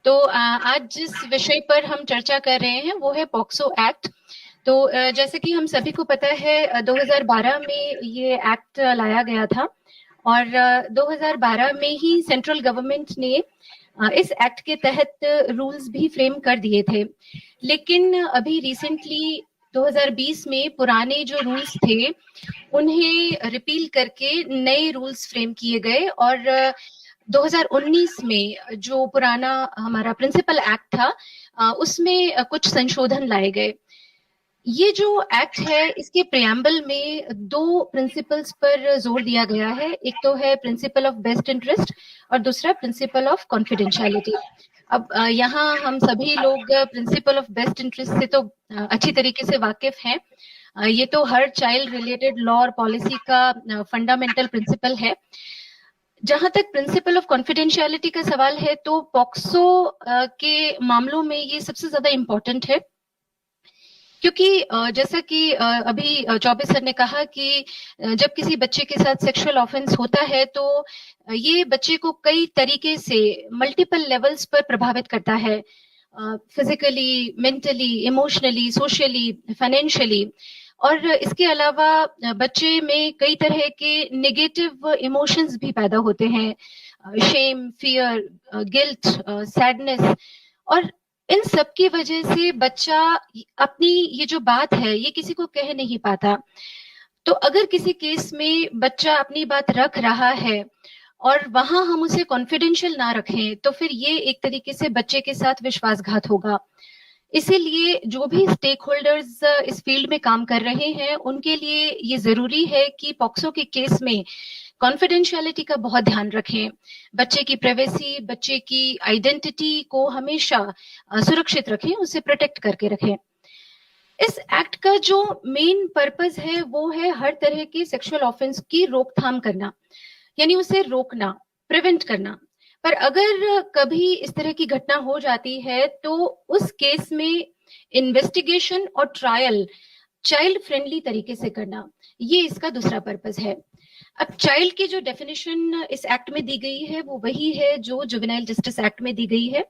तो आज जिस विषय पर हम चर्चा कर रहे हैं वो है पॉक्सो एक्ट। तो जैसे कि हम सभी को पता है 2012 में ये एक्ट लाया गया था और 2012 में ही सेंट्रल गवर्नमेंट ने इस एक्ट के तहत रूल्स भी फ्रेम कर दिए थे। लेकिन अभी रिसेंटली 2020 में पुराने जो रूल्स थे उन्हें रिपील करके नए रूल्स फ्रेम किए गए और 2019 में जो पुराना हमारा प्रिंसिपल एक्ट था उसमें कुछ संशोधन लाए गए। ये जो एक्ट है इसके प्रियम्बल में दो प्रिंसिपल्स पर जोर दिया गया है। एक तो है प्रिंसिपल ऑफ बेस्ट इंटरेस्ट और दूसरा प्रिंसिपल ऑफ कॉन्फिडेंशियलिटी। अब यहाँ हम सभी लोग प्रिंसिपल ऑफ बेस्ट इंटरेस्ट से तो अच्छी तरीके से वाकिफ हैं। ये तो हर चाइल्ड रिलेटेड लॉ और पॉलिसी का फंडामेंटल प्रिंसिपल है। जहां तक प्रिंसिपल ऑफ कॉन्फिडेंशियलिटी का सवाल है तो पॉक्सो के मामलों में ये सबसे ज्यादा इम्पोर्टेंट है, क्योंकि जैसा कि अभी चौबे सर ने कहा कि जब किसी बच्चे के साथ सेक्सुअल ऑफेंस होता है तो ये बच्चे को कई तरीके से मल्टीपल लेवल्स पर प्रभावित करता है, physically, mentally, emotionally, socially, financially. और इसके अलावा बच्चे में कई तरह के नेगेटिव इमोशंस भी पैदा होते हैं, शेम, फियर, गिल्ट, सैडनेस। और इन सब की वजह से बच्चा अपनी ये जो बात है ये किसी को कह नहीं पाता। तो अगर किसी केस में बच्चा अपनी बात रख रहा है और वहां हम उसे कॉन्फिडेंशियल ना रखें तो फिर ये एक तरीके से बच्चे के साथ विश्वासघात होगा। इसीलिए जो भी स्टेक होल्डर्स इस फील्ड में काम कर रहे हैं उनके लिए ये जरूरी है कि पॉक्सो के केस में कॉन्फिडेंशियलिटी का बहुत ध्यान रखें। बच्चे की प्राइवेसी, बच्चे की आइडेंटिटी को हमेशा सुरक्षित रखें, उसे प्रोटेक्ट करके रखें। इस एक्ट का जो मेन पर्पस है वो है हर तरह के सेक्सुअल ऑफेंस की रोकथाम करना, यानी उसे रोकना, प्रिवेंट करना। पर अगर कभी इस तरह की घटना हो जाती है तो उस केस में इन्वेस्टिगेशन और ट्रायल चाइल्ड फ्रेंडली तरीके से करना, ये इसका दूसरा पर्पस है। अब चाइल्ड की जो डेफिनेशन इस एक्ट में दी गई है वो वही है जो जुवेनाइल जस्टिस एक्ट में दी गई है।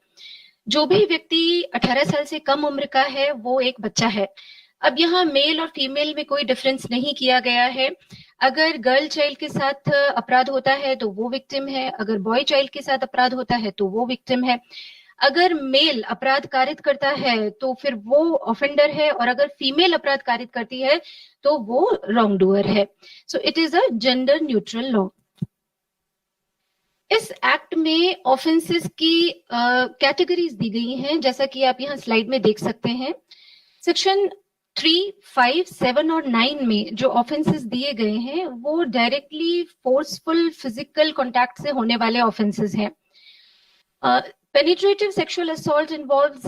जो भी व्यक्ति 18 साल से कम उम्र का है वो एक बच्चा है। अब यहाँ मेल और फीमेल में कोई डिफरेंस नहीं किया गया है। अगर गर्ल चाइल्ड के साथ अपराध होता है तो वो विक्टिम है, अगर बॉय चाइल्ड के साथ अपराध होता है तो वो विक्टिम है। अगर मेल अपराध कारित करता है तो फिर वो ऑफेंडर है, और अगर फीमेल अपराध कारित करती है तो वो रॉन्ग डूअर है। So it is a gender neutral law. इस एक्ट में ऑफेंसेस की कैटेगरीज दी गई हैं, जैसा कि आप यहाँ स्लाइड में देख सकते हैं। सेक्शन 3, 5, 7 और 9 में जो ऑफेंसेस दिए गए हैं वो डायरेक्टली फोर्सफुल फिजिकल कॉन्टैक्ट से होने वाले ऑफेंसेस हैं। Penetrative sexual assault involves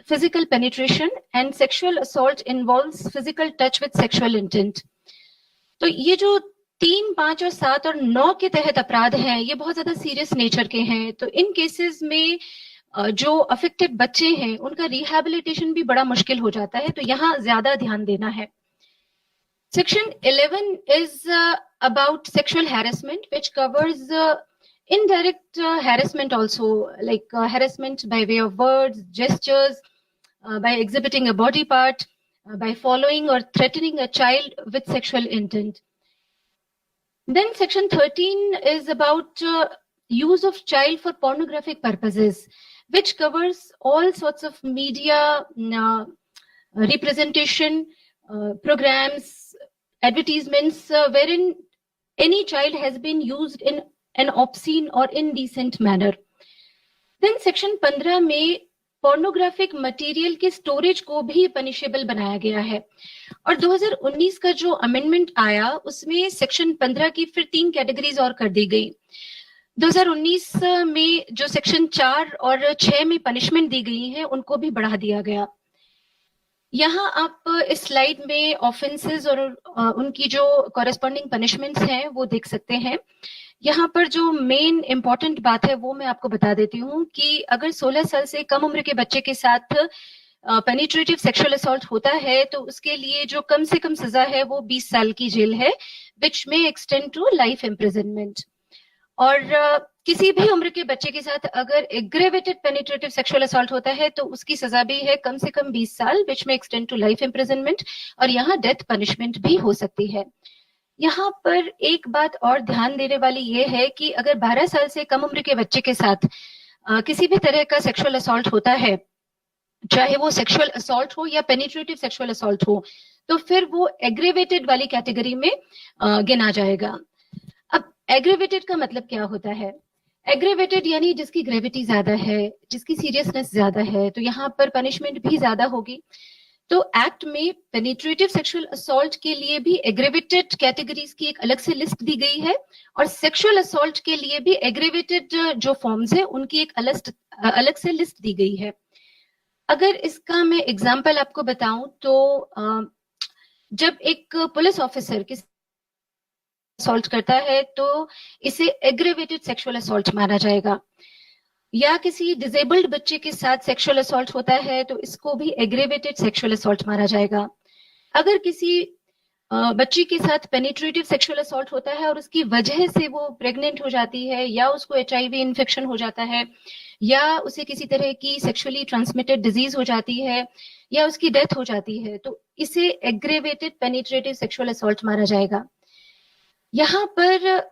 physical penetration and sexual assault involves physical touch with sexual intent. तो ये जो 3, 5 और 7 और 9 के तहत अपराध हैं ये बहुत ज्यादा सीरियस नेचर के हैं। तो इन केसेस में जो अफेक्टेड बच्चे हैं उनका रिहैबिलिटेशन भी बड़ा मुश्किल हो जाता है, तो यहाँ ज्यादा ध्यान देना है। Section 11 is about sexual harassment, which covers indirect harassment also, like harassment by way of words, gestures, by exhibiting a body part, by following or threatening a child with sexual intent. Then section 13 is about use of child for pornographic purposes, which covers all sorts of media representation, programs, advertisements, wherein any child has been used in an obscene or indecent manner. Then section 15 में pornographic material के storage को भी punishable बनाया गया है। और 2019 का जो अमेंडमेंट आया उसमें सेक्शन 15 की फिर 3 कैटेगरीज और कर दी गई। 2019 में जो सेक्शन 4 और 6 में पनिशमेंट दी गई है उनको भी बढ़ा दिया गया। यहाँ आप इस स्लाइड में ऑफेंसेस और उनकी जो कॉरेस्पॉन्डिंग पनिशमेंट्स हैं वो देख सकते हैं। यहाँ पर जो मेन इंपॉर्टेंट बात है वो मैं आपको बता देती हूँ कि अगर 16 साल से कम उम्र के बच्चे के साथ पेनिट्रेटिव सेक्सुअल असॉल्ट होता है तो उसके लिए जो कम से कम सजा है वो 20 साल की जेल है, विच में एक्सटेंड टू लाइफ इम्प्रिजनमेंट। और किसी भी उम्र के बच्चे के साथ अगर एग्रेवेटेड पेनिट्रेटिव सेक्सुअल असॉल्ट होता है तो उसकी सजा भी है कम से कम 20 साल, विच में एक्सटेंड टू लाइफ इम्प्रिजनमेंट, और यहाँ डेथ पनिशमेंट भी हो सकती है। यहाँ पर एक बात और ध्यान देने वाली ये है कि अगर 12 साल से कम उम्र के बच्चे के साथ किसी भी तरह का सेक्सुअल असॉल्ट होता है, चाहे वो सेक्सुअल असॉल्ट हो या पेनिट्रेटिव सेक्सुअल असॉल्ट हो, तो फिर वो एग्रेवेटेड वाली कैटेगरी में गिना जाएगा। अब एग्रेवेटेड का मतलब क्या होता है? एग्रेवेटेड यानी जिसकी ग्रेविटी ज्यादा है, जिसकी सीरियसनेस ज्यादा है, तो यहाँ पर पनिशमेंट भी ज्यादा होगी। तो एक्ट में पेनिट्रेटिव सेक्सुअल असॉल्ट के लिए भी एग्रेवेटेड कैटेगरीज की एक अलग से लिस्ट दी गई है, और सेक्सुअल असॉल्ट के लिए भी एग्रेवेटेड जो फॉर्म्स है उनकी एक अलग से लिस्ट दी गई है। अगर इसका मैं एग्जांपल आपको बताऊं तो जब एक पुलिस ऑफिसर किसी असॉल्ट करता है तो इसे एग्रेवेटेड सेक्सुअल असॉल्ट माना जाएगा, या किसी डिसेबल्ड बच्चे के साथ सेक्सुअल असॉल्ट होता है तो इसको भी एग्रेवेटेड सेक्सुअल असॉल्ट माना जाएगा। अगर किसी बच्ची के साथ पेनिट्रेटिव सेक्सुअल असॉल्ट होता है और उसकी वजह से वो प्रेग्नेंट हो जाती है, या उसको HIV इन्फेक्शन हो जाता है, या उसे किसी तरह की सेक्सुअली ट्रांसमिटेड डिजीज हो जाती है, या उसकी डेथ हो जाती है, तो इसे एग्रेवेटेड पेनिट्रेटिव सेक्सुअल असॉल्ट माना जाएगा। यहाँ पर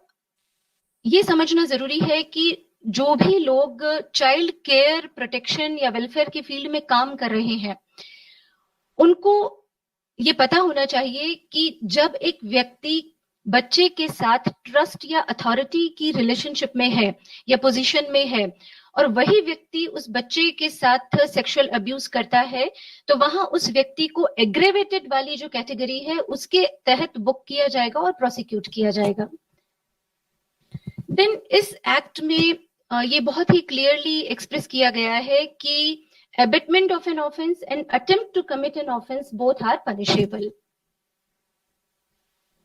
ये समझना जरूरी है कि जो भी लोग चाइल्ड केयर, प्रोटेक्शन या वेलफेयर की फील्ड में काम कर रहे हैं, उनको ये पता होना चाहिए कि जब एक व्यक्ति बच्चे के साथ ट्रस्ट या अथॉरिटी की रिलेशनशिप में है या पोजीशन में है, और वही व्यक्ति उस बच्चे के साथ सेक्सुअल अब्यूज करता है, तो वहां उस व्यक्ति को एग्रेवेटेड वाली जो कैटेगरी है उसके तहत बुक किया जाएगा और प्रोसिक्यूट किया जाएगा। देन इस एक्ट में ये बहुत ही क्लियरली एक्सप्रेस किया गया है कि abatement of an offense and attempt to commit an offense both are punishable.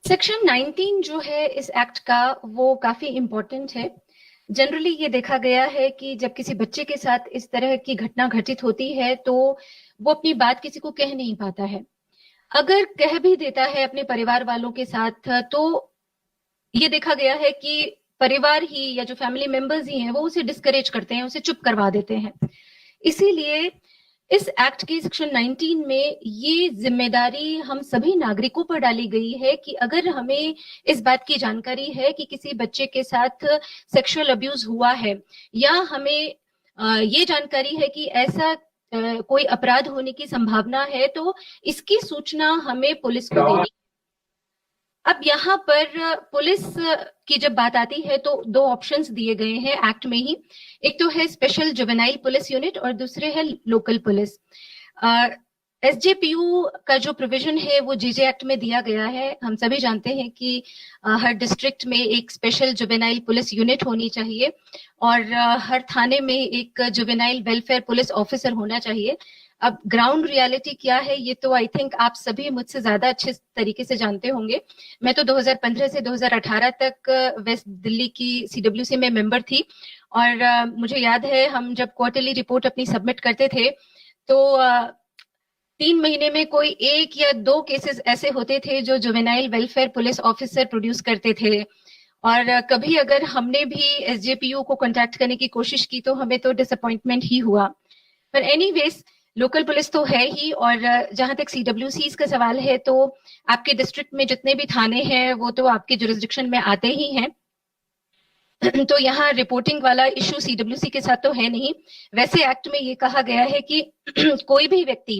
Section 19 जो है इस एक्ट का वो काफी इंपॉर्टेंट है। जनरली ये देखा गया है कि जब किसी बच्चे के साथ इस तरह की घटना घटित होती है तो वो अपनी बात किसी को कह नहीं पाता है। अगर कह भी देता है अपने परिवार वालों के साथ, तो ये देखा गया है कि परिवार ही या जो फैमिली मेंबर्स ही हैं वो उसे डिस्करेज करते हैं, उसे चुप करवा देते हैं। इसीलिए इस एक्ट के सेक्शन 19 में ये जिम्मेदारी हम सभी नागरिकों पर डाली गई है कि अगर हमें इस बात की जानकारी है कि किसी बच्चे के साथ सेक्सुअल अब्यूज हुआ है, या हमें ये जानकारी है कि ऐसा कोई अपराध होने की संभावना है, तो इसकी सूचना हमें पुलिस को देनी। अब यहाँ पर पुलिस की जब बात आती है तो दो ऑप्शंस दिए गए हैं एक्ट में ही। एक तो है स्पेशल जुवेनाइल पुलिस यूनिट और दूसरे है लोकल पुलिस। SJPU का जो प्रोविजन है वो जीजे एक्ट में दिया गया है। हम सभी जानते हैं कि हर डिस्ट्रिक्ट में एक स्पेशल जुवेनाइल पुलिस यूनिट होनी चाहिए और हर थाने में एक जुवेनाइल वेलफेयर पुलिस ऑफिसर होना चाहिए। अब ग्राउंड रियलिटी क्या है ये तो आई थिंक आप सभी मुझसे ज्यादा अच्छे तरीके से जानते होंगे। मैं तो 2015 से 2018 तक वेस्ट दिल्ली की CWC में मेंबर थी, और मुझे याद है हम जब क्वार्टरली रिपोर्ट अपनी सबमिट करते थे तो 3 महीने में कोई 1 या 2 केसेस ऐसे होते थे जो juvenile welfare police officer produce करते थे। और कभी अगर हमने भी SJPU को कॉन्टैक्ट करने की कोशिश की तो हमें तो डिसअपॉइंटमेंट ही हुआ। पर एनीवेज लोकल पुलिस तो है ही, और जहां तक CWCs का सवाल है तो आपके डिस्ट्रिक्ट में जितने भी थाने हैं वो तो आपके जुरिस्डिक्शन में आते ही हैं, तो यहाँ रिपोर्टिंग वाला इशू CWC के साथ तो है नहीं। वैसे एक्ट में ये कहा गया है कि कोई भी व्यक्ति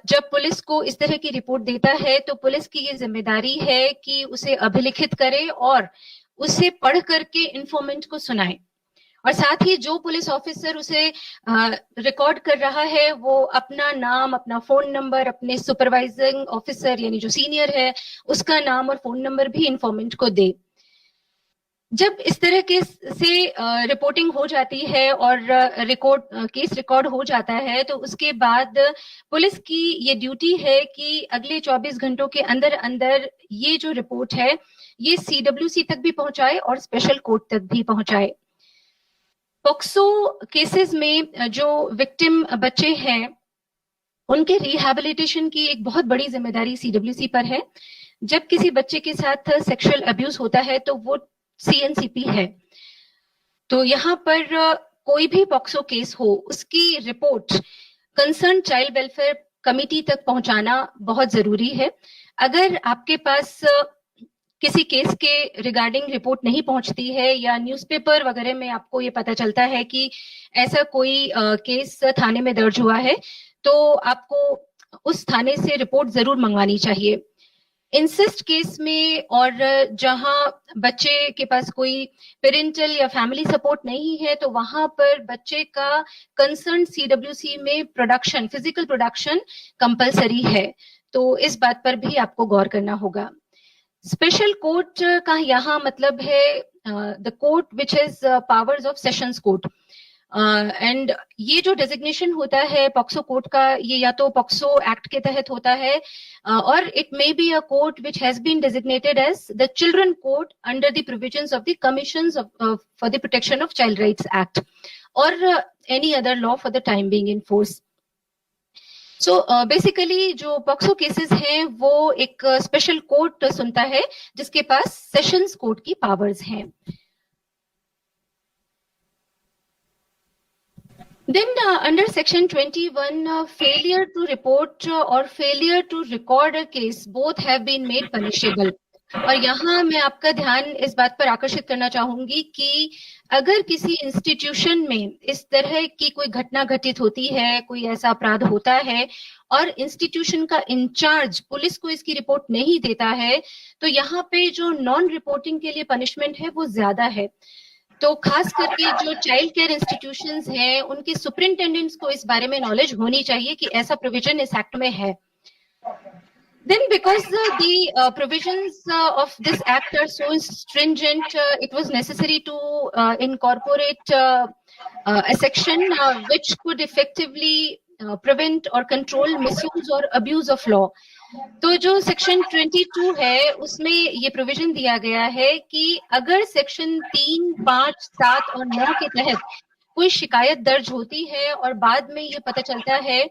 जब पुलिस को इस तरह की रिपोर्ट देता है तो पुलिस की ये जिम्मेदारी है कि उसे अभिलिखित करे और उसे पढ़ करके इन्फॉर्मेंट को सुनाए, और साथ ही जो पुलिस ऑफिसर उसे रिकॉर्ड कर रहा है वो अपना नाम, अपना फोन नंबर, अपने सुपरवाइजिंग ऑफिसर यानी जो सीनियर है उसका नाम और फोन नंबर भी इन्फॉर्मेंट को दे। जब इस तरह के से रिपोर्टिंग हो जाती है और केस रिकॉर्ड हो जाता है तो उसके बाद पुलिस की ये ड्यूटी है कि अगले 24 घंटों के अंदर अंदर ये जो रिपोर्ट है ये CWC तक भी पहुंचाए और स्पेशल कोर्ट तक भी पहुंचाए। पॉक्सो केसेस में जो विक्टिम बच्चे हैं उनके रिहैबिलिटेशन की एक बहुत बड़ी जिम्मेदारी CWC पर है। जब किसी बच्चे के साथ सेक्सुअल अब्यूज होता है तो वो CNCP है। तो यहाँ पर कोई भी पॉक्सो केस हो, उसकी report concern child welfare committee तक पहुंचाना बहुत जरूरी है। अगर आपके पास किसी केस के रिगार्डिंग रिपोर्ट नहीं पहुंचती है या न्यूज़पेपर वगैरह में आपको ये पता चलता है कि ऐसा कोई केस थाने में दर्ज हुआ है, तो आपको उस थाने से रिपोर्ट जरूर मंगवानी चाहिए। इंसिस्ट केस में और जहां बच्चे के पास कोई पेरेंटल या फैमिली सपोर्ट नहीं है, तो वहां पर बच्चे का कंसर्न सीडब्ल्यूसी में प्रोडक्शन, फिजिकल प्रोडक्शन कंपलसरी है। तो इस बात पर भी आपको गौर करना होगा। स्पेशल कोर्ट का यहाँ मतलब है the court which has powers of sessions court. And ये जो डेजिग्नेशन होता है पॉक्सो कोर्ट का, ये या तो पॉक्सो एक्ट के तहत होता है और it may be a court which has been designated as the children court under the provisions of the commissions for the protection of child rights act और any other law for the time being in force. So basically जो POCSO cases हैं वो एक special court सुनता है जिसके पास sessions court की पावर्स हैं। Then under section 21, failure to report or failure to record a case both have been made punishable. और यहाँ मैं आपका ध्यान इस बात पर आकर्षित करना चाहूंगी कि अगर किसी इंस्टीट्यूशन में इस तरह की कोई घटना घटित होती है, कोई ऐसा अपराध होता है और इंस्टीट्यूशन का इंचार्ज पुलिस को इसकी रिपोर्ट नहीं देता है, तो यहाँ पे जो नॉन रिपोर्टिंग के लिए पनिशमेंट है वो ज्यादा है। तो खास करके जो चाइल्ड केयर इंस्टीट्यूशंस हैं, उनके सुपरिंटेंडेंट्स को इस बारे में नॉलेज होनी चाहिए कि ऐसा प्रोविजन इस एक्ट में है। Then because the provisions of this act are so stringent, it was necessary to incorporate a section which could effectively prevent or control misuse or abuse of law. तो जो section 22 है उसमें ये provision दिया गया है कि अगर सेक्शन 3, 5, 7 और 9 के तहत कोई शिकायत दर्ज होती है और बाद में ये पता चलता है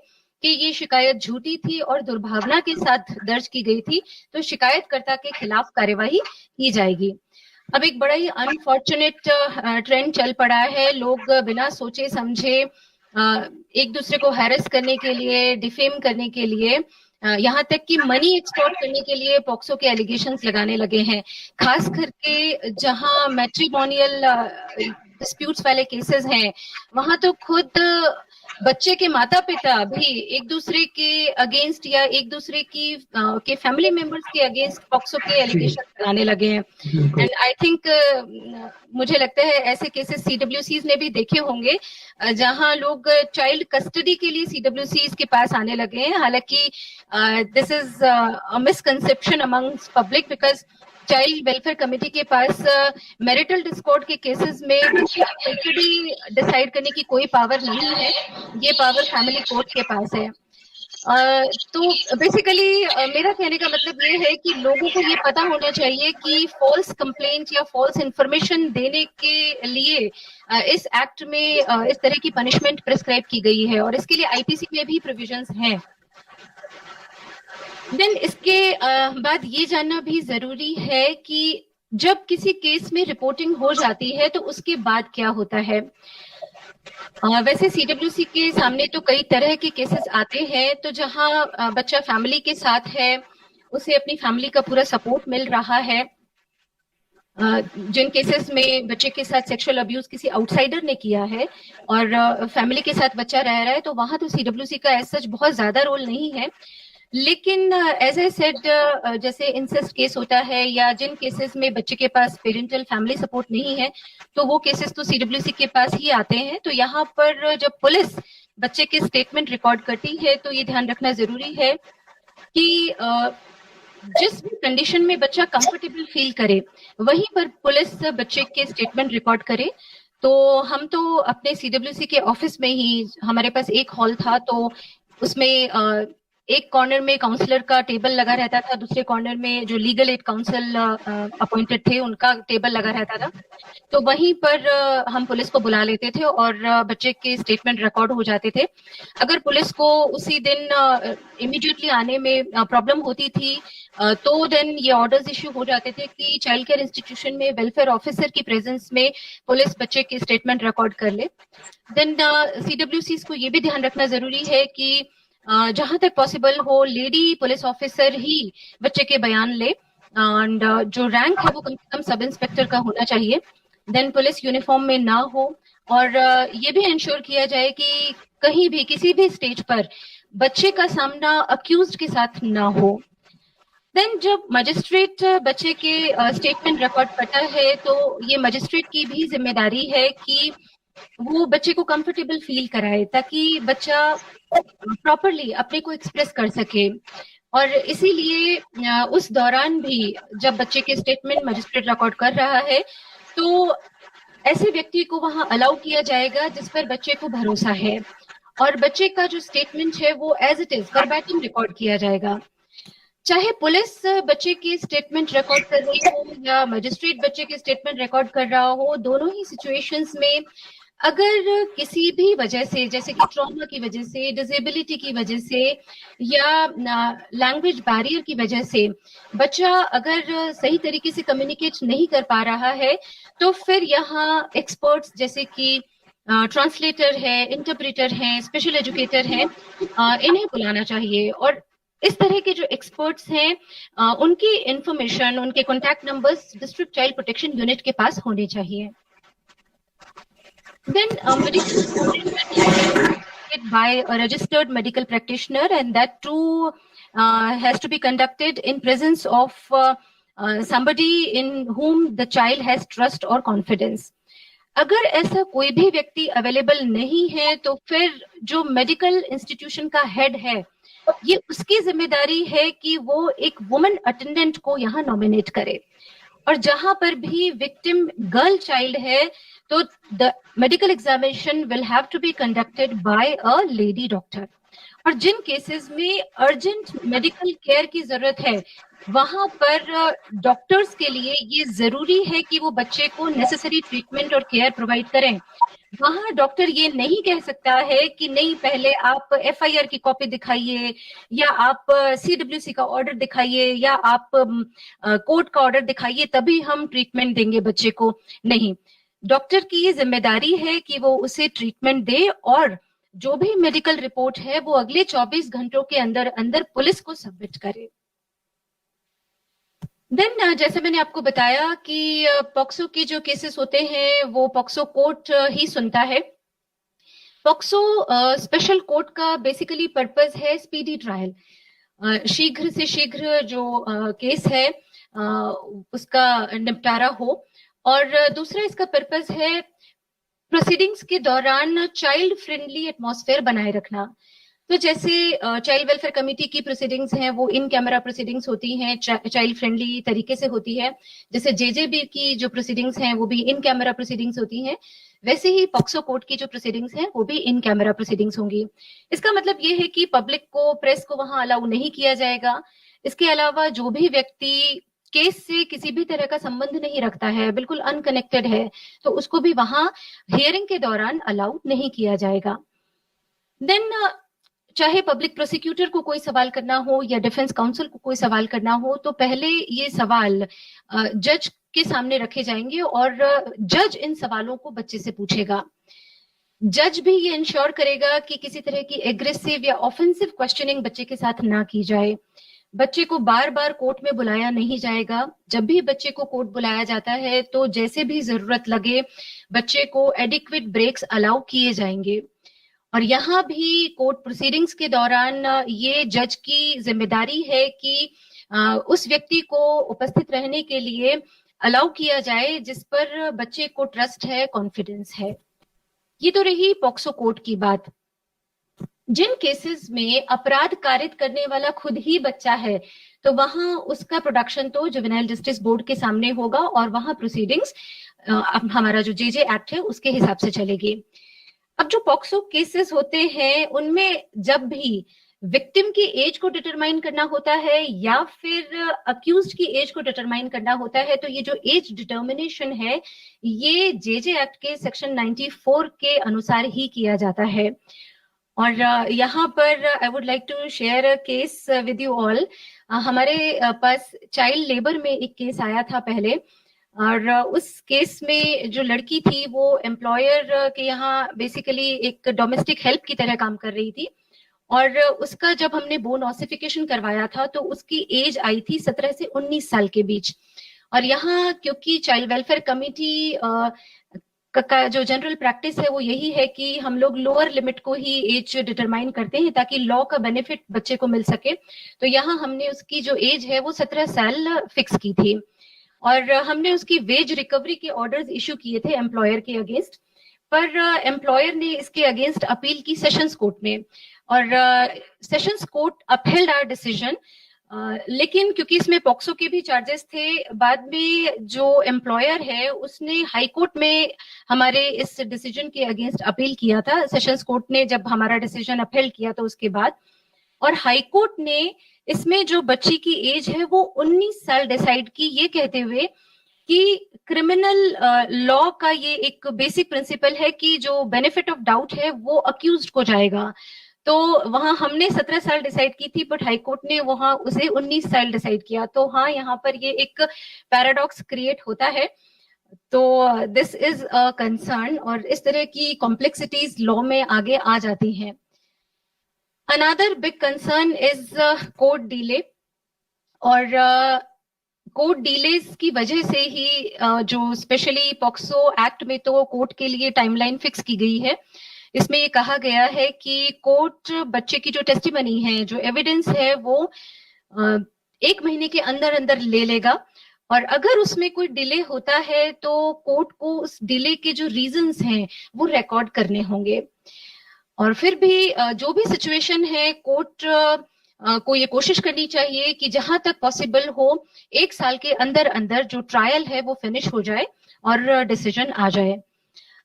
कि ये शिकायत झूठी थी और दुर्भावना के साथ दर्ज की गई थी, तो शिकायतकर्ता के खिलाफ कार्यवाही की जाएगी। अब एक बड़ा ही अनफॉर्चुनेट ट्रेंड चल पड़ा है, लोग बिना सोचे समझे एक दूसरे को हैरेस करने के लिए, डिफेम करने के लिए, यहाँ तक कि मनी एक्सटॉर्ट करने के लिए पॉक्सो के एलिगेशंस लगाने लगे हैं। खास करके जहां मैट्रिमोनियल डिस्प्यूट्स वाले केसेस हैं, वहां तो खुद बच्चे के माता पिता भी एक दूसरे के अगेंस्ट या एक दूसरे की के फैमिली मेंबर्स के अगेंस्ट पॉक्सो के एलिगेशन लगाने लगे हैं। एंड आई थिंक मुझे लगता है ऐसे केसेस सीडब्ल्यूसीज ने भी देखे होंगे जहां लोग चाइल्ड कस्टडी के लिए सीडब्ल्यूसीज के पास आने लगे हैं। हालांकि this is a misconception amongst public, because child welfare committee के पास मैरिटल डिस्कॉर्ड के केसेस में कस्टडी डिसाइड करने की कोई पावर नहीं है, ये पावर फैमिली कोर्ट के पास है। तो बेसिकली मेरा कहने का मतलब ये है कि लोगों को ये पता होना चाहिए कि फॉल्स कंप्लेंट या फॉल्स इंफॉर्मेशन देने के लिए इस एक्ट में इस तरह की पनिशमेंट प्रिस्क्राइब की गई है और इसके लिए आईपीसी में भी प्रोविजंस हैं। देन इसके बाद ये जानना भी जरूरी है कि जब किसी केस में रिपोर्टिंग हो जाती है तो उसके बाद क्या होता है। वैसे सीडब्ल्यूसी के सामने तो कई तरह के केसेस आते हैं, तो जहां बच्चा फैमिली के साथ है, उसे अपनी फैमिली का पूरा सपोर्ट मिल रहा है। जिन केसेस में बच्चे के साथ सेक्सुअल अब्यूज किसी आउटसाइडर ने किया है और फैमिली के साथ बच्चा रह रहा है, तो वहां तो सीडब्ल्यूसी का एज सच बहुत ज्यादा रोल नहीं है। लेकिन एज आई सेड, जैसे इंसेस्ट केस होता है या जिन केसेस में बच्चे के पास पेरेंटल फैमिली सपोर्ट नहीं है, तो वो केसेस तो सीडब्ल्यूसी के पास ही आते हैं। तो यहाँ पर जब पुलिस बच्चे के स्टेटमेंट रिकॉर्ड करती है तो ये ध्यान रखना जरूरी है कि जिस भी कंडीशन में बच्चा कंफर्टेबल फील करे वहीं पर पुलिस बच्चे के स्टेटमेंट रिकॉर्ड करे। तो हम तो अपने सीडब्ल्यूसी के ऑफिस में ही, हमारे पास एक हॉल था, तो उसमें एक कॉर्नर में काउंसलर का टेबल लगा रहता था, दूसरे कॉर्नर में जो लीगल एड काउंसिल अपॉइंटेड थे उनका टेबल लगा रहता था। तो वहीं पर हम पुलिस को बुला लेते थे और बच्चे के स्टेटमेंट रिकॉर्ड हो जाते थे। अगर पुलिस को उसी दिन इमीडिएटली आने में प्रॉब्लम होती थी तो देन ये ऑर्डर्स इश्यू हो जाते थे कि चाइल्ड केयर इंस्टीट्यूशन में वेलफेयर ऑफिसर की प्रेजेंस में पुलिस बच्चे के स्टेटमेंट रिकॉर्ड कर ले। देन CWC को ये भी ध्यान रखना जरूरी है कि जहां तक पॉसिबल हो लेडी पुलिस ऑफिसर ही बच्चे के बयान ले, एंड जो रैंक है वो कम से कम सब इंस्पेक्टर का होना चाहिए। देन पुलिस यूनिफॉर्म में ना हो, और ये भी इंश्योर किया जाए कि कहीं भी किसी भी स्टेज पर बच्चे का सामना अक्यूज्ड के साथ ना हो। देन जब मजिस्ट्रेट बच्चे के स्टेटमेंट रिकॉर्ड करता है तो ये मजिस्ट्रेट की भी जिम्मेदारी है कि वो बच्चे को कंफर्टेबल फील कराए ताकि बच्चा प्रॉपरली अपने को एक्सप्रेस कर सके। और इसीलिए उस दौरान भी जब बच्चे के स्टेटमेंट मजिस्ट्रेट रिकॉर्ड कर रहा है तो ऐसे व्यक्ति को वहां अलाउ किया जाएगा जिस पर बच्चे को भरोसा है, और बच्चे का जो स्टेटमेंट है वो as it is verbatim record किया जाएगा। चाहे पुलिस बच्चे की स्टेटमेंट रिकॉर्ड कर रही हो या मजिस्ट्रेट बच्चे के स्टेटमेंट रिकॉर्ड कर रहा हो, दोनों ही सिचुएशंस में अगर किसी भी वजह से, जैसे कि ट्रॉमा की वजह से, डिसेबिलिटी की वजह से या लैंग्वेज बैरियर की वजह से बच्चा अगर सही तरीके से कम्युनिकेट नहीं कर पा रहा है तो फिर यहाँ एक्सपर्ट्स जैसे कि ट्रांसलेटर है, इंटरप्रेटर है, स्पेशल एजुकेटर है, इन्हें बुलाना चाहिए। और इस तरह के जो एक्सपर्ट्स हैं उनकी इंफॉर्मेशन, उनके contact numbers district child protection unit के पास होने चाहिए। Then by a registered medical practitioner, and that too has to be conducted in presence of somebody in whom the child has trust or confidence. अगर ऐसा कोई भी व्यक्ति available नहीं है तो फिर जो मेडिकल इंस्टीट्यूशन का हेड है ये उसकी जिम्मेदारी है कि वो एक वुमन अटेंडेंट को यहाँ नॉमिनेट करे। और जहां पर भी विक्टिम गर्ल चाइल्ड है तो the medical examination will have to be conducted by a lady doctor. और जिन केसेस में अर्जेंट मेडिकल केयर की जरूरत है वहां पर डॉक्टर्स के लिए ये जरूरी है कि वो बच्चे को नेसेसरी ट्रीटमेंट और केयर प्रोवाइड करें। वहां डॉक्टर ये नहीं कह सकता है कि नहीं पहले आप FIR की कॉपी दिखाइए या आप CWC का ऑर्डर दिखाइए या आप कोर्ट का ऑर्डर दिखाइए तभी हम ट्रीटमेंट देंगे बच्चे को। नहीं, डॉक्टर की ये जिम्मेदारी है कि वो उसे ट्रीटमेंट दे और जो भी मेडिकल रिपोर्ट है वो अगले 24 घंटों के अंदर अंदर पुलिस को सबमिट करे। देन जैसे मैंने आपको बताया कि पॉक्सो के जो केसेस होते हैं वो पॉक्सो कोर्ट ही सुनता है। पॉक्सो स्पेशल कोर्ट का बेसिकली पर्पस है स्पीडी ट्रायल, शीघ्र से शीघ्र जो केस है उसका निपटारा हो। और दूसरा इसका पर्पस है प्रोसीडिंग्स के दौरान चाइल्ड फ्रेंडली एटमॉस्फेयर बनाए रखना। तो जैसे चाइल्ड वेलफेयर कमेटी की प्रोसीडिंग्स हैं वो इन कैमरा प्रोसीडिंग्स होती हैं, चाइल्ड फ्रेंडली तरीके से होती है। जैसे JJB की जो प्रोसीडिंग्स हैं वो भी इन कैमरा प्रोसीडिंग्स होती हैं, वैसे ही पॉक्सो कोर्ट की जो प्रोसीडिंग्स हैं वो भी इन कैमरा प्रोसीडिंग्स होंगी। इसका मतलब ये है कि पब्लिक को, प्रेस को वहां अलाउ नहीं किया जाएगा। इसके अलावा जो भी व्यक्ति केस से किसी भी तरह का संबंध नहीं रखता है, बिल्कुल अनकनेक्टेड है, तो उसको भी वहां हियरिंग के दौरान अलाउ नहीं किया जाएगा। देन चाहे पब्लिक प्रोसिक्यूटर को कोई सवाल करना हो या डिफेंस काउंसिल को कोई सवाल करना हो तो पहले ये सवाल जज के सामने रखे जाएंगे और जज इन सवालों को बच्चे से पूछेगा। जज भी ये इंश्योर करेगा कि किसी तरह की एग्रेसिव या ऑफेंसिव क्वेश्चनिंग बच्चे के साथ ना की जाए। बच्चे को बार बार कोर्ट में बुलाया नहीं जाएगा। जब भी बच्चे को कोर्ट बुलाया जाता है तो जैसे भी जरूरत लगे बच्चे को एडिक्वेट ब्रेक्स अलाउ किए जाएंगे। और यहाँ भी कोर्ट प्रोसीडिंग्स के दौरान ये जज की जिम्मेदारी है कि उस व्यक्ति को उपस्थित रहने के लिए अलाउ किया जाए जिस पर बच्चे को ट्रस्ट है, कॉन्फिडेंस है। ये तो रही पॉक्सो कोर्ट की बात। जिन केसेस में अपराध कारित करने वाला खुद ही बच्चा है तो वहां उसका प्रोडक्शन तो जुवेनाइल जस्टिस बोर्ड के सामने होगा और वहां प्रोसीडिंग्स हमारा जो JJ एक्ट है उसके हिसाब से चलेगी। अब जो पॉक्सो केसेस होते हैं उनमें जब भी विक्टिम की एज को डिटरमाइन करना होता है या फिर अक्यूज्ड की एज को डिटरमाइन करना होता है। तो ये जो एज डिटर्मिनेशन है ये जेजे एक्ट के सेक्शन 94 के अनुसार ही किया जाता है। और यहाँ पर I would like to share a case with you all. हमारे पास चाइल्ड लेबर में एक केस आया था पहले, और उस केस में जो लड़की थी वो एम्प्लॉयर के यहाँ बेसिकली एक डोमेस्टिक हेल्प की तरह काम कर रही थी, और उसका जब हमने बोन ऑसिफिकेशन करवाया था तो उसकी एज आई थी 17 से 19 साल के बीच। और यहाँ क्योंकि चाइल्ड वेलफेयर कमिटी का जो जनरल प्रैक्टिस है वो यही है कि हम लोग लोअर लिमिट को ही एज डिटरमाइन करते हैं ताकि लॉ का बेनिफिट बच्चे को मिल सके। तो यहाँ हमने उसकी जो एज है वो 17 साल फिक्स की थी, और हमने उसकी वेज रिकवरी के ऑर्डर्स इशू किए थे एम्प्लॉयर के अगेंस्ट। पर एम्प्लॉयर ने इसके अगेंस्ट अपील की सेशंस कोर्ट में, और sessions court upheld our decision. लेकिन क्योंकि इसमें पॉक्सो के भी चार्जेस थे, बाद में जो एम्प्लॉयर है उसने हाई कोर्ट में हमारे इस डिसीजन के अगेंस्ट अपील किया था। सेशंस कोर्ट ने जब हमारा डिसीजन अपहेल्ड किया तो उसके बाद, और हाई कोर्ट ने इसमें जो बच्ची की एज है वो 19 साल डिसाइड की, ये कहते हुए कि क्रिमिनल लॉ का ये एक बेसिक प्रिंसिपल है कि जो बेनिफिट ऑफ डाउट है वो अक्यूज्ड को जाएगा। तो वहां हमने 17 साल डिसाइड की थी, बट हाईकोर्ट ने वहां उसे 19 साल डिसाइड किया। तो हाँ, यहाँ पर ये एक पैराडॉक्स क्रिएट होता है। तो दिस इज अ कंसर्न, और इस तरह की कॉम्प्लेक्सिटीज लॉ में आगे आ जाती हैं। Another big concern is court delay, और कोर्ट डिलेज की वजह से ही जो स्पेशली पॉक्सो एक्ट में तो कोर्ट के लिए टाइमलाइन फिक्स की गई है। इसमें ये कहा गया है कि कोर्ट बच्चे की जो टेस्टिमनी है, जो एविडेंस है, वो 1 महीने के अंदर अंदर ले लेगा, और अगर उसमें कोई डिले होता है तो कोर्ट को उस डिले के जो रीजंस हैं वो रिकॉर्ड करने होंगे। और फिर भी जो भी सिचुएशन है, कोर्ट को ये कोशिश करनी चाहिए कि जहां तक पॉसिबल हो 1 साल के अंदर अंदर जो ट्रायल है वो फिनिश हो जाए और डिसीजन आ जाए।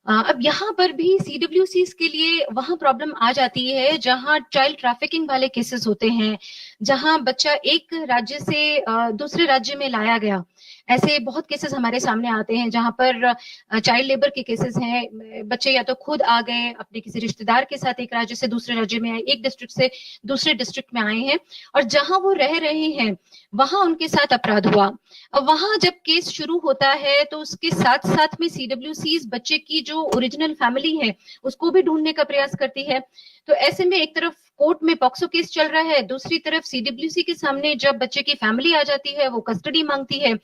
अब यहाँ पर भी सीडब्ल्यूसीज के लिए वहां प्रॉब्लम आ जाती है जहां चाइल्ड ट्रैफिकिंग वाले केसेस होते हैं, जहां बच्चा एक राज्य से दूसरे राज्य में लाया गया। ऐसे बहुत केसेस हमारे सामने आते हैं जहां पर चाइल्ड लेबर के केसेस हैं। बच्चे या तो खुद आ गए, अपने किसी रिश्तेदार के साथ एक राज्य से दूसरे राज्य में आए, एक डिस्ट्रिक्ट से दूसरे डिस्ट्रिक्ट में आए हैं, और जहां वो रह रहे हैं वहां उनके साथ अपराध हुआ। अब वहां जब केस शुरू होता है तो उसके साथ साथ में सीडब्ल्यूसीज बच्चे की जो ओरिजिनल फैमिली है उसको भी ढूंढने का प्रयास करती है। तो ऐसे में एक तरफ कोर्ट में पॉक्सो केस चल रहा है, दूसरी तरफ सीडब्ल्यूसी के सामने जब बच्चे की फैमिली आ जाती है, वो कस्टडी मांगती है,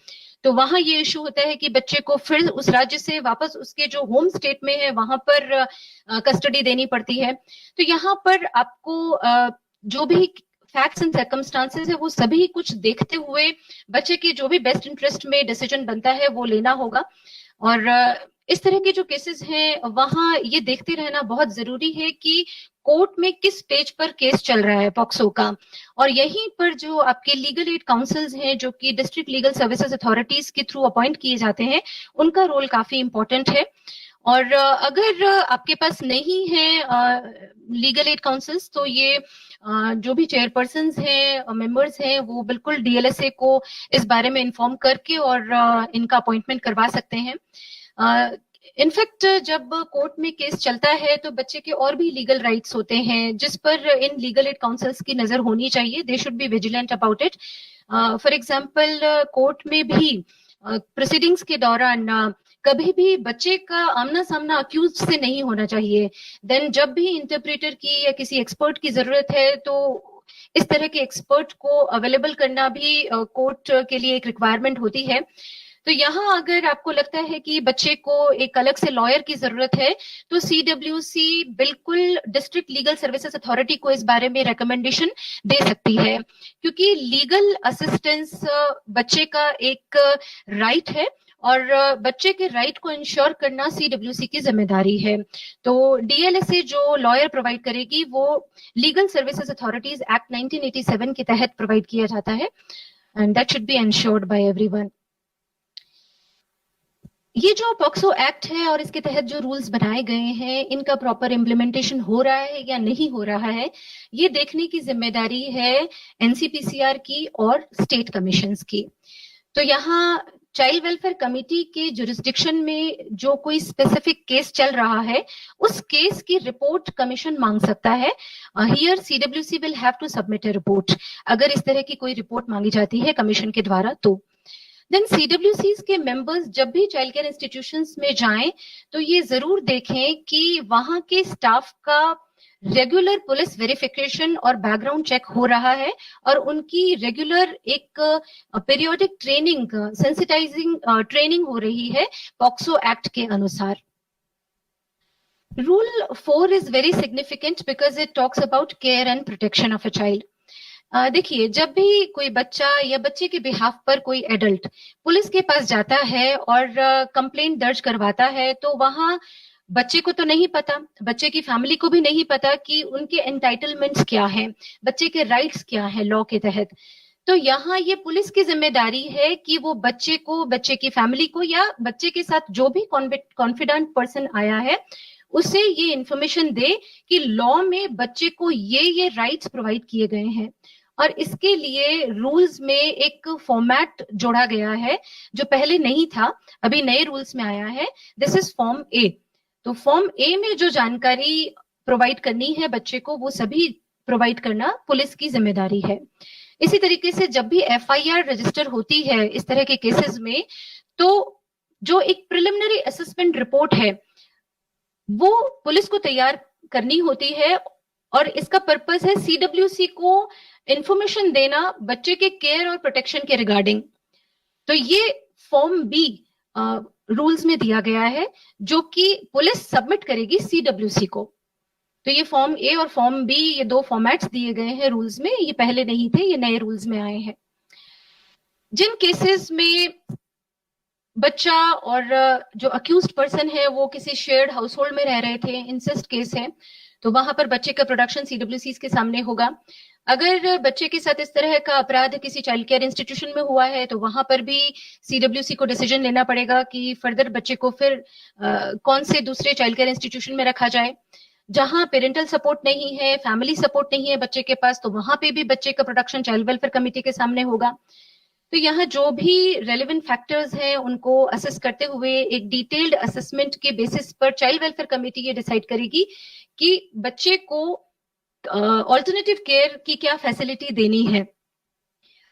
तो वहां ये इशू होता है कि बच्चे को फिर उस राज्य से वापस उसके जो होम स्टेट में है वहां पर कस्टडी देनी पड़ती है। तो यहाँ पर आपको जो भी फैक्ट्स एंड सर्कमस्टांसेस है वो सभी कुछ देखते हुए बच्चे के जो भी बेस्ट इंटरेस्ट में डिसीजन बनता है वो लेना होगा। और इस तरह के जो केसेस हैं वहां ये देखते रहना बहुत जरूरी है कि कोर्ट में किस स्टेज पर केस चल रहा है पॉक्सो का, और यहीं पर जो आपके लीगल एड काउंसिल्स हैं जो कि डिस्ट्रिक्ट लीगल सर्विसेज अथॉरिटीज के थ्रू अपॉइंट किए जाते हैं, उनका रोल काफी इंपॉर्टेंट है। और अगर आपके पास नहीं है लीगल एड काउंसिल्स, तो ये जो भी चेयरपर्सन्स हैं, मेंबर्स हैं, वो बिल्कुल डीएलएसए को इस बारे में इन्फॉर्म करके और इनका अपॉइंटमेंट करवा सकते हैं। इनफैक्ट जब कोर्ट में केस चलता है तो बच्चे के और भी लीगल राइट्स होते हैं जिस पर इन लीगल एड काउंसिल्स की नजर होनी चाहिए। They should be vigilant about it. For example court में भी प्रोसीडिंग्स के दौरान कभी भी बच्चे का आमना सामना अक्यूज से नहीं होना चाहिए। देन जब भी इंटरप्रेटर की या किसी एक्सपर्ट की जरूरत है तो इस तरह के एक्सपर्ट को अवेलेबल करना भी कोर्ट के लिए एक रिक्वायरमेंट होती है। तो यहाँ अगर आपको लगता है कि बच्चे को एक अलग से लॉयर की जरूरत है तो सीडब्ल्यूसी बिल्कुल डिस्ट्रिक्ट लीगल सर्विसेज अथॉरिटी को इस बारे में रिकमेंडेशन दे सकती है, क्योंकि लीगल असिस्टेंस बच्चे का एक राइट है और बच्चे के राइट को इंश्योर करना सीडब्ल्यूसी की जिम्मेदारी है। तो डीएलएसए जो लॉयर प्रोवाइड करेगी वो लीगल सर्विसेज अथॉरिटीज एक्ट 1987 के तहत प्रोवाइड किया जाता है, and that should be ensured by everyone. ये जो पॉक्सो एक्ट है और इसके तहत जो रूल्स बनाए गए हैं, इनका प्रॉपर इम्प्लीमेंटेशन हो रहा है या नहीं हो रहा है, ये देखने की जिम्मेदारी है एनसीपीसीआर की और स्टेट कमीशंस की। तो यहाँ चाइल्ड वेलफेयर कमेटी के जुरिस्डिक्शन में जो कोई स्पेसिफिक केस चल रहा है, उस केस की रिपोर्ट कमीशन मांग सकता है। Here CWC will have to submit a report, अगर इस तरह की कोई रिपोर्ट मांगी जाती है कमीशन के द्वारा तो। देन सीडब्ल्यूसीज के मेंबर्स जब भी चाइल्ड केयर इंस्टीट्यूशंस में जाएं तो ये जरूर देखें कि वहां के स्टाफ का रेगुलर पुलिस वेरिफिकेशन और बैकग्राउंड चेक हो रहा है और उनकी रेगुलर एक पीरियोडिक ट्रेनिंग, सेंसिटाइजिंग ट्रेनिंग हो रही है पॉक्सो एक्ट के अनुसार। Rule 4 is very significant because it talks about care and protection of a child. देखिए, जब भी कोई बच्चा या बच्चे के बिहाफ पर कोई एडल्ट पुलिस के पास जाता है और कंप्लेंट दर्ज करवाता है, तो वहां बच्चे को तो नहीं पता, बच्चे की फैमिली को भी नहीं पता कि उनके एंटाइटलमेंट्स क्या हैं, बच्चे के राइट्स क्या हैं लॉ के तहत। तो यहाँ ये पुलिस की जिम्मेदारी है कि वो बच्चे को, बच्चे की फैमिली को या बच्चे के साथ जो भी कॉन्फिडेंट पर्सन आया है उसे ये इंफॉर्मेशन दे कि लॉ में बच्चे को ये राइट्स प्रोवाइड किए गए हैं। और इसके लिए रूल्स में एक फॉर्मेट जोड़ा गया है जो पहले नहीं था, अभी नए रूल्स में आया है। दिस इज फॉर्म ए। तो फॉर्म ए में जो जानकारी प्रोवाइड करनी है बच्चे को, वो सभी प्रोवाइड करना पुलिस की जिम्मेदारी है। इसी तरीके से जब भी एफआईआर रजिस्टर होती है इस तरह के केसेस में, तो जो एक प्रिलिमिनरी असेसमेंट रिपोर्ट है वो पुलिस को तैयार करनी होती है और इसका पर्पस है सीडब्ल्यूसी को इंफॉर्मेशन देना बच्चे के केयर और प्रोटेक्शन के रिगार्डिंग। तो ये फॉर्म बी रूल्स में दिया गया है जो कि पुलिस सबमिट करेगी सीडब्ल्यूसी को। तो ये फॉर्म ए और फॉर्म बी, ये दो फॉर्मेट्स दिए गए हैं रूल्स में, ये पहले नहीं थे, ये नए रूल्स में आए हैं। जिन केसेस में बच्चा और जो अक्यूज्ड पर्सन है वो किसी शेयर्ड हाउस होल्ड में रह रहे थे, इंसेस्ट केस है, तो वहां पर बच्चे का प्रोडक्शन सीडब्ल्यूसी के सामने होगा। अगर बच्चे के साथ इस तरह का अपराध किसी चाइल्ड केयर इंस्टीट्यूशन में हुआ है तो वहां पर भी सीडब्ल्यूसी को डिसीजन लेना पड़ेगा कि फर्दर बच्चे को फिर कौन से दूसरे चाइल्ड केयर इंस्टीट्यूशन में रखा जाए। जहां पेरेंटल सपोर्ट नहीं है, फैमिली सपोर्ट नहीं है बच्चे के पास, तो वहां पे भी बच्चे का प्रोडक्शन चाइल्ड वेलफेयर कमेटी के सामने होगा। तो यहाँ जो भी रेलेवेंट फैक्टर्स हैं उनको असेस करते हुए एक डिटेल्ड असेसमेंट के बेसिस पर चाइल्ड वेलफेयर कमेटी ये डिसाइड करेगी कि बच्चे को ऑल्टरनेटिव केयर की क्या फैसिलिटी देनी है।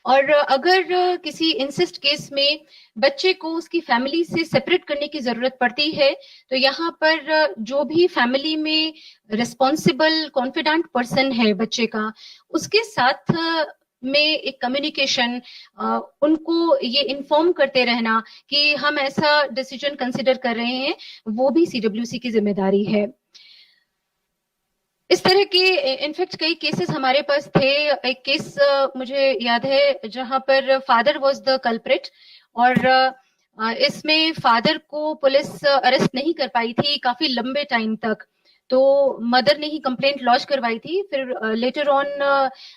और अगर किसी इंसिस्ट केस में बच्चे को उसकी फैमिली से सेपरेट करने की जरूरत पड़ती है तो यहाँ पर जो भी फैमिली में रिस्पॉन्सिबल कॉन्फिडेंट पर्सन है बच्चे का, उसके साथ में एक कम्युनिकेशन, उनको ये इन्फॉर्म करते रहना कि हम ऐसा डिसीजन कंसिडर कर रहे हैं, वो भी सीडब्ल्यूसी की जिम्मेदारी है। इस तरह के इनफैक्ट कई केसेस हमारे पास थे। एक केस मुझे याद है जहां पर फादर वाज द कल्प्रिट और इसमें फादर को पुलिस अरेस्ट नहीं कर पाई थी काफी लंबे टाइम तक, तो मदर ने ही कंप्लेंट लॉन्च करवाई थी। फिर later on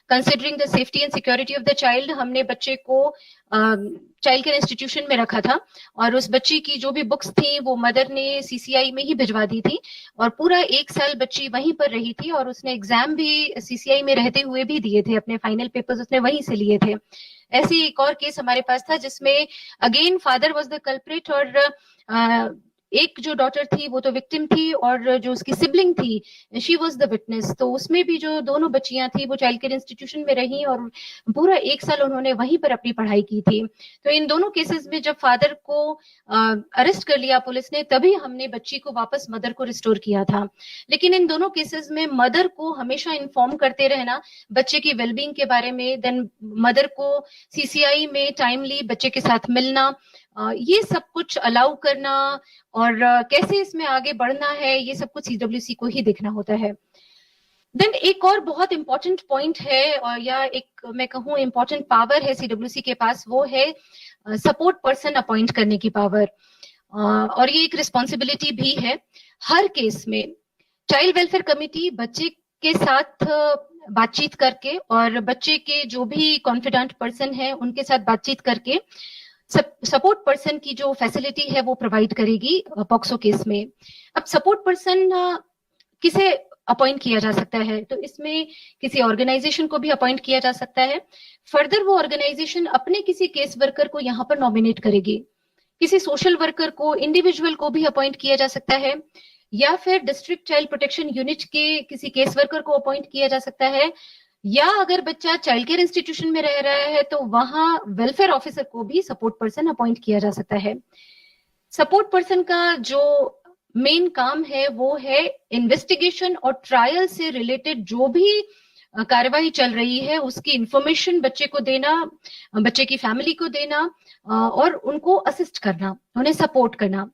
considering the safety and security of the child, हमने बच्चे को चाइल्ड केयर इंस्टीट्यूशन में रखा था और उस बच्ची की जो भी बुक्स थी वो मदर ने सीसीआई में ही भिजवा दी थी और पूरा 1 साल बच्ची वहीं पर रही थी और उसने एग्जाम भी सीसीआई में रहते हुए भी दिए थे, अपने फाइनल पेपर्स उसने वहीं से लिए थे। ऐसे एक और केस हमारे पास था जिसमें again father was the culprit और एक जो डॉटर थी वो तो विक्टिम थी और जो उसकी सिबलिंग थी शी वाज द विटनेस। तो उसमें भी जो दोनों बच्चियां थी वो चाइल्ड केयर इंस्टीट्यूशन में रही और पूरा 1 साल उन्होंने वहीं पर अपनी पढ़ाई की थी। तो इन दोनों केसेस में जब फादर को अरेस्ट कर लिया पुलिस ने, तभी हमने बच्ची को वापस मदर को रिस्टोर किया था। लेकिन इन दोनों केसेस में मदर को हमेशा इन्फॉर्म करते रहना बच्चे की वेलबींग के बारे में, देन मदर को सीसीआई में टाइमली बच्चे के साथ मिलना, ये सब कुछ अलाउ करना और कैसे इसमें आगे बढ़ना है, ये सब कुछ सीडब्ल्यूसी को ही देखना होता है। देन एक और बहुत इंपॉर्टेंट पॉइंट है और या एक मैं कहूँ इंपॉर्टेंट पावर है सीडब्ल्यूसी के पास, वो है सपोर्ट पर्सन अपॉइंट करने की पावर। और ये एक रिस्पॉन्सिबिलिटी भी है। हर केस में चाइल्ड वेलफेयर कमेटी बच्चे के साथ बातचीत करके और बच्चे के जो भी कॉन्फिडेंट पर्सन है उनके साथ बातचीत करके सपोर्ट पर्सन की जो फैसिलिटी है वो प्रोवाइड करेगी पॉक्सो केस में। अब सपोर्ट पर्सन किसे अपॉइंट किया जा सकता है, तो इसमें किसी ऑर्गेनाइजेशन को भी अपॉइंट किया जा सकता है। फर्दर वो ऑर्गेनाइजेशन अपने किसी केस वर्कर को यहाँ पर नॉमिनेट करेगी। किसी सोशल वर्कर को, इंडिविजुअल को भी अपॉइंट किया जा सकता है, या फिर डिस्ट्रिक्ट चाइल्ड प्रोटेक्शन यूनिट के किसी केस वर्कर को अपॉइंट किया जा सकता है, या अगर बच्चा चाइल्ड केयर इंस्टीट्यूशन में रह रहा है तो वहां वेलफेयर ऑफिसर को भी सपोर्ट पर्सन अपॉइंट किया जा सकता है। सपोर्ट पर्सन का जो मेन काम है वो है इन्वेस्टिगेशन और ट्रायल से रिलेटेड जो भी कार्यवाही चल रही है उसकी इंफॉर्मेशन बच्चे को देना, बच्चे की फैमिली को देना और उनको असिस्ट करना, उन्हें सपोर्ट करना।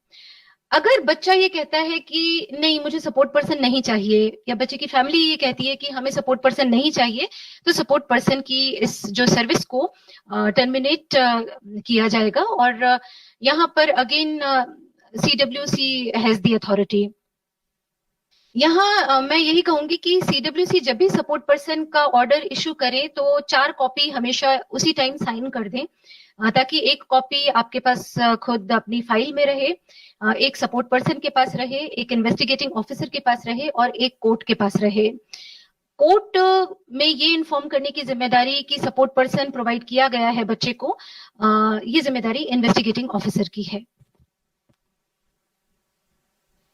अगर बच्चा ये कहता है कि नहीं मुझे सपोर्ट पर्सन नहीं चाहिए, या बच्चे की फैमिली ये कहती है कि हमें सपोर्ट पर्सन नहीं चाहिए, तो सपोर्ट पर्सन की इस जो सर्विस को टर्मिनेट किया जाएगा। और यहाँ पर again CWC has the authority. यहाँ मैं यही कहूंगी कि CWC जब भी सपोर्ट पर्सन का ऑर्डर इशू करे तो 4 कॉपी हमेशा उसी टाइम साइन कर दें, ताकि एक कॉपी आपके पास खुद अपनी फाइल में रहे, एक सपोर्ट पर्सन के पास रहे, एक इन्वेस्टिगेटिंग ऑफिसर के पास रहे और एक कोर्ट के पास रहे। कोर्ट में ये इन्फॉर्म करने की जिम्मेदारी कि सपोर्ट पर्सन प्रोवाइड किया गया है बच्चे को, ये जिम्मेदारी इन्वेस्टिगेटिंग ऑफिसर की है।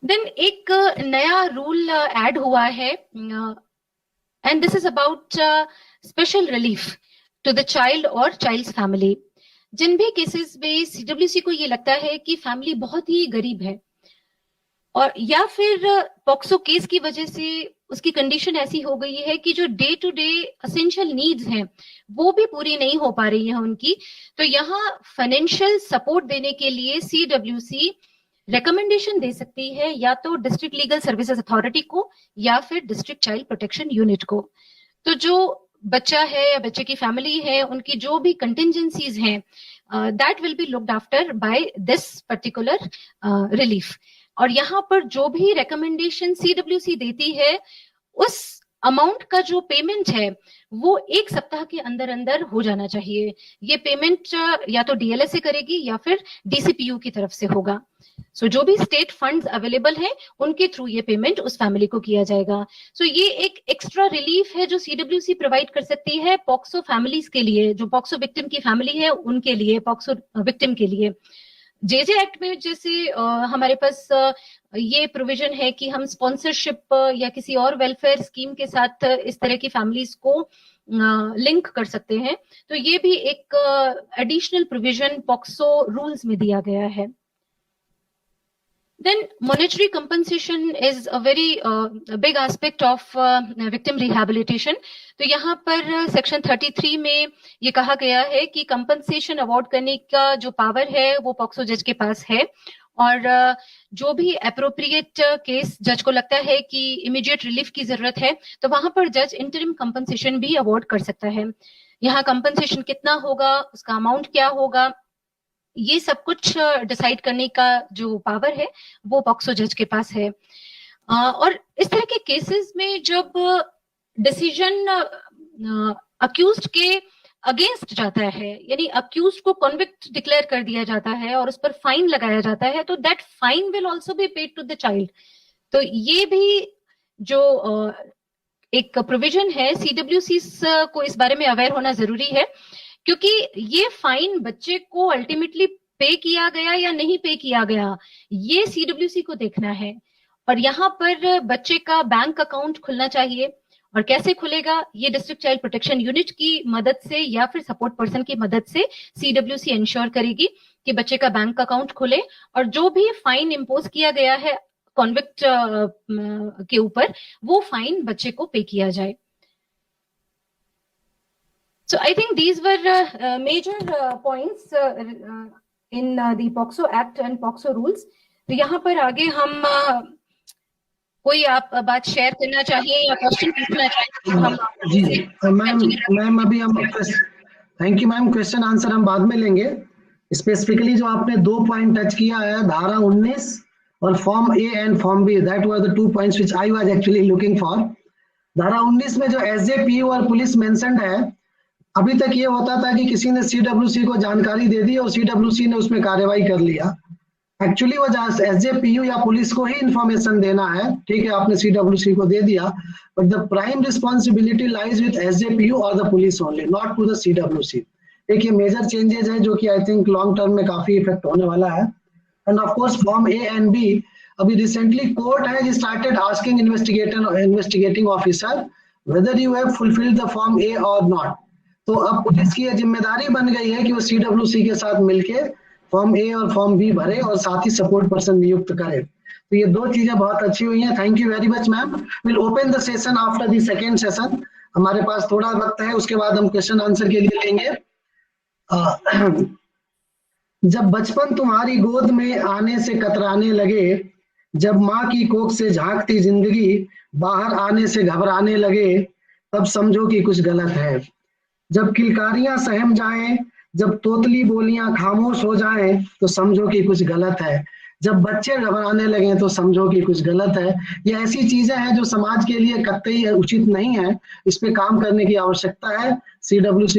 देन एक नया रूल ऐड हुआ है, and this is about special relief to the child और चाइल्ड्स फैमिली। जिन भी केसेस में CWC को ये लगता है कि फैमिली बहुत ही गरीब है और या फिर पॉक्सो केस की वजह से उसकी कंडीशन ऐसी हो गई है कि जो day to day essential needs हैं वो भी पूरी नहीं हो पा रही है उनकी, तो यहाँ फाइनेंशियल सपोर्ट देने के लिए CWC रिकमेंडेशन दे सकती है या तो डिस्ट्रिक्ट लीगल सर्विसेज अथॉरिटी को या फिर डिस्ट्रिक्ट चाइल्ड प्रोटेक्शन यूनिट को। तो जो बच्चा है या बच्चे की फैमिली है उनकी जो भी कंटिजेंसीज हैं that will be looked after by this particular relief. और यहाँ पर जो भी रिकमेंडेशन CWC देती है उस अमाउंट का जो पेमेंट है वो 1 सप्ताह के अंदर अंदर हो जाना चाहिए। ये पेमेंट या तो DLA से करेगी या फिर DCPU की तरफ से होगा। सो जो भी स्टेट फंड्स अवेलेबल हैं उनके थ्रू ये पेमेंट उस फैमिली को किया जाएगा। सो ये एक एक्स्ट्रा रिलीफ है जो CWC प्रोवाइड कर सकती है पॉक्सो फैमिलीज के लिए, जो पॉक्सो विक्टिम की फैमिली है उनके लिए, पॉक्सो विक्टिम के लिए। JJ एक्ट में जैसे हमारे पास ये प्रोविजन है कि हम स्पॉन्सरशिप या किसी और वेलफेयर स्कीम के साथ इस तरह की फैमिलीज को लिंक कर सकते हैं, तो ये भी एक एडिशनल प्रोविजन पॉक्सो रूल्स में दिया गया है। Then monetary compensation is a very big aspect of victim rehabilitation. तो यहाँ पर सेक्शन 33 में ये कहा गया है कि कंपनसेशन अवार्ड करने का जो पावर है वो पॉक्सो जज के पास है, और जो भी अप्रोप्रिएट केस जज को लगता है कि इमीडिएट रिलीफ की जरूरत है तो वहां पर जज इंटरिम कंपनसेशन भी अवार्ड कर सकता है। यहाँ कंपनसेशन कितना होगा, उसका अमाउंट क्या होगा, ये सब कुछ डिसाइड करने का जो पावर है वो पॉक्सो जज के पास है। और इस तरह के केसेस में जब डिसीजन अक्यूज्ड के अगेंस्ट जाता है, यानी अक्यूज्ड को कन्विक्ट डिक्लेयर कर दिया जाता है और उस पर फाइन लगाया जाता है, तो that fine will also be paid to the child. तो ये भी जो एक प्रोविजन है, CWC को इस बारे में अवेयर होना जरूरी है, क्योंकि ये फाइन बच्चे को अल्टीमेटली पे किया गया या नहीं पे किया गया ये CWC को देखना है। और यहाँ पर बच्चे का बैंक अकाउंट खुलना चाहिए, और कैसे खुलेगा ये डिस्ट्रिक्ट चाइल्ड प्रोटेक्शन यूनिट की मदद से या फिर सपोर्ट पर्सन की मदद से CWC इंश्योर करेगी कि बच्चे का बैंक अकाउंट खुले, और जो भी फाइन इम्पोज किया गया है कॉन्विक्ट के ऊपर वो फाइन बच्चे को पे किया जाए। So I think these were major points in the POCSO Act and POCSO rules. तो यहाँ पर आगे हम कोई आप बात शेयर करना चाहिए या क्वेश्चन पूछना चाहिए? जी मैम अभी हम thank you ma'am, question answer हम बाद में लेंगे। स्पेसिफिकली जो आपने 2 पॉइंट टच किया है, धारा 19 और form A and form B, that were the 2 points which I was actually looking for. धारा 19 में जो SJPU और पुलिस मेंशन्ड है, अभी तक ये होता था कि किसी ने सीडब्ल्यूसी को जानकारी दे दी और सीडब्ल्यूसी ने उसमें कार्रवाई कर लिया। एक्चुअली वो एसजेपीयू या पुलिस को ही इंफॉर्मेशन देना है, ठीक है, आपने सीडब्ल्यूसी को दे दिया, but the prime responsibility lies with SJPU और the police only, not to the CWC. एक ये मेजर चेंजेस है जो कि आई थिंक लॉन्ग टर्म में काफी इफेक्ट होने वाला है। And of course form A and B, अभी रिसेंटली कोर्ट है started asking investigating officer whether you have fulfilled the form A और नॉट। तो अब पुलिस की जिम्मेदारी बन गई है कि वो सीडब्ल्यूसी के साथ मिलके फॉर्म ए और फॉर्म बी भरे और साथ ही सपोर्ट पर्सन नियुक्त करे। तो ये दो चीजें बहुत अच्छी हुई हैं। Thank you very much ma'am. Will open the session after the second session. हमारे पास थोड़ा वक्त है, उसके बाद हम क्वेश्चन आंसर के लिए लेंगे। जब बचपन तुम्हारी गोद में आने से कतराने लगे, जब माँ की कोख से झांकती जिंदगी बाहर आने से घबराने लगे, तब समझो कि कुछ गलत है। जब किलकारियां सहम जाएं, जब तोतली बोलियां खामोश हो जाएं, तो समझो कि कुछ गलत है। जब बच्चे घबराने लगे तो समझो कि कुछ गलत है। ये ऐसी चीजें हैं जो समाज के लिए कतई उचित नहीं है, इस पे काम करने की आवश्यकता है। सीडब्ल्यूसी